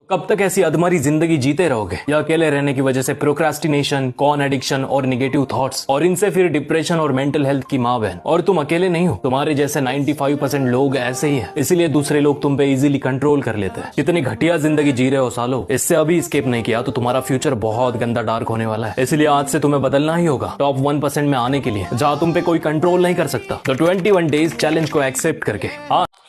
कब तक ऐसी अधमरी जिंदगी जीते रहोगे, या अकेले रहने की वजह से प्रोक्रास्टिनेशन, कॉन एडिक्शन और निगेटिव थॉट्स, और इनसे फिर डिप्रेशन और मेंटल हेल्थ की माँ बहन। और तुम अकेले नहीं हो, तुम्हारे जैसे 95% लोग ऐसे ही हैं, इसीलिए दूसरे लोग तुम पे इजीली कंट्रोल कर लेते हैं। कितनी घटिया जिंदगी जी रहे हो सालों, इससे अभी स्केप नहीं किया तो तुम्हारा फ्यूचर बहुत गंदा डार्क होने वाला है। इसलिए आज से तुम्हें बदलना ही होगा टॉप 1% में आने के लिए, जहाँ तुम पे कोई कंट्रोल नहीं कर सकता। तो 21 डेज चैलेंज को एक्सेप्ट करके।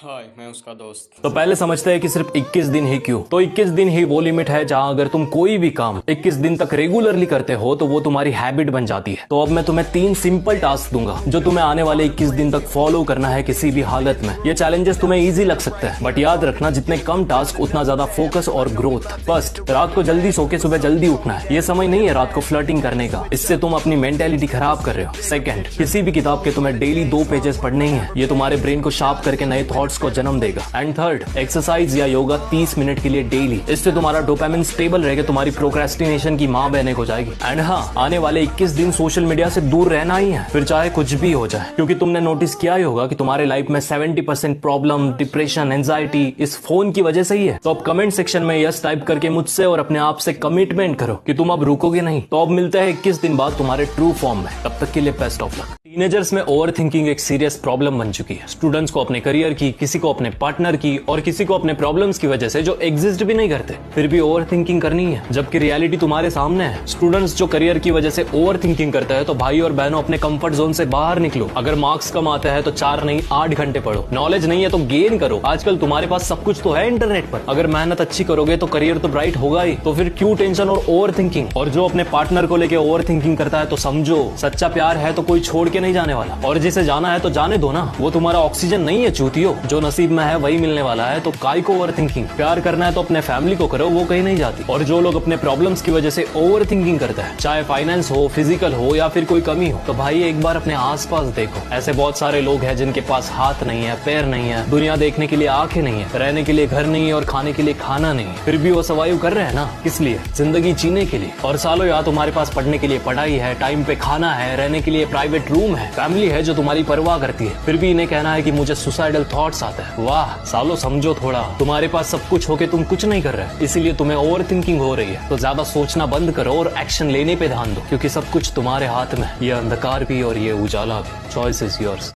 हाय, मैं उसका दोस्त। तो पहले समझते हैं कि सिर्फ 21 दिन ही क्यों। तो 21 दिन ही वो लिमिट है जहां अगर तुम कोई भी काम 21 दिन तक रेगुलरली करते हो तो वो तुम्हारी हैबिट बन जाती है। तो अब मैं तुम्हें 3 सिंपल टास्क दूंगा जो तुम्हें आने वाले 21 दिन तक फॉलो करना है किसी भी हालत में। ये चैलेंजेस तुम्हें इजी लग सकते हैं, बट याद रखना जितने कम टास्क उतना ज्यादा फोकस और ग्रोथ। फर्स्ट, रात को जल्दी सो के सुबह जल्दी उठना है। ये समय नहीं है रात को फ्लर्टिंग करने का, इससे तुम अपनी मेंटेलिटी खराब कर रहे हो। सेकंड, किसी भी किताब के तुम्हें डेली 2 पेजेस पढ़ने ही है। ये तुम्हारे ब्रेन को शार्प करके नए थॉट्स को जन्म देगा। एंड थर्ड, एक्सरसाइज या योगा 30 मिनट के लिए डेली। इससे तुम्हारा डोपामिन स्टेबल रहेगा, तुम्हारी प्रोक्रेस्टिनेशन की मां बहने को जाएगी। एंड हाँ, आने वाले 21 दिन सोशल मीडिया से दूर रहना ही है, फिर चाहे कुछ भी हो जाए। क्योंकि तुमने नोटिस किया ही होगा कि तुम्हारे लाइफ में 70% प्रॉब्लम, डिप्रेशन, एंजाइटी इस फोन की वजह से ही है। तो अब कमेंट सेक्शन में यस टाइप करके मुझसे और अपने आप से कमिटमेंट करो कि तुम अब रुकोगे नहीं। तो अब मिलते हैं 21 दिन बाद तुम्हारे ट्रू फॉर्म में। तब तक के लिए बेस्ट ऑफ लक। टीनेजर्स में ओवर थिंकिंग एक सीरियस प्रॉब्लम बन चुकी है। स्टूडेंट्स को अपने करियर की, किसी को अपने पार्टनर की और किसी को अपने प्रॉब्लम्स की वजह से जो एग्जिस्ट भी नहीं करते, फिर भी ओवर थिंकिंग करनी है, जबकि रियलिटी तुम्हारे सामने है। स्टूडेंट्स जो करियर की वजह से ओवर थिंकिंग करते हैं तो भाई और बहनों अपने कंफर्ट जोन से बाहर निकलो। अगर मार्क्स कम आते हैं तो 4 नहीं 8 घंटे पढ़ो। नॉलेज नहीं है तो गेन करो। आजकल तुम्हारे पास सब कुछ तो है इंटरनेट पर। अगर मेहनत अच्छी करोगे तो करियर तो ब्राइट होगा ही। तो फिर क्यों टेंशन और ओवर थिंकिंग। और जो अपने पार्टनर को लेके ओवर थिंकिंग करता है तो समझो सच्चा प्यार है तो कोई छोड़ के नहीं जाने वाला, और जिसे जाना है तो जाने दो ना। वो तुम्हारा ऑक्सीजन नहीं है चूतियो, जो नसीब में है वही मिलने वाला है। तो काय को ओवर थिंकिंग। प्यार करना है तो अपने फैमिली को करो, वो कहीं नहीं जाती। और जो लोग अपने प्रॉब्लम्स की वजह से ओवर थिंकिंग करते हैं, चाहे फाइनेंस हो, फिजिकल हो या फिर कोई कमी हो, तो भाई एक बार अपने आसपास देखो। ऐसे बहुत सारे लोग हैं जिनके पास हाथ नहीं है, पैर नहीं है, दुनिया देखने के लिए आंखें नहीं है, रहने के लिए घर नहीं है और खाने के लिए खाना नहीं है, फिर भी वो सर्वाइव कर रहे हैं ना। किस लिए? जिंदगी जीने के लिए। और सालों या तुम्हारे पास पढ़ने के लिए पढ़ाई है, टाइम पे खाना है, रहने के लिए प्राइवेट रूम है, फैमिली है जो तुम्हारी परवाह करती है, फिर भी इन्हें कहना है कि मुझे सुसाइडल थॉट्स आते हैं। वाह सालों, समझो थोड़ा, तुम्हारे पास सब कुछ होके तुम कुछ नहीं कर रहे, इसीलिए तुम्हें ओवर थिंकिंग हो रही है। तो ज्यादा सोचना बंद करो और एक्शन लेने पे ध्यान दो, क्योंकि सब कुछ तुम्हारे हाथ में। ये अंधकार भी और ये उजाला भी। Choice is yours.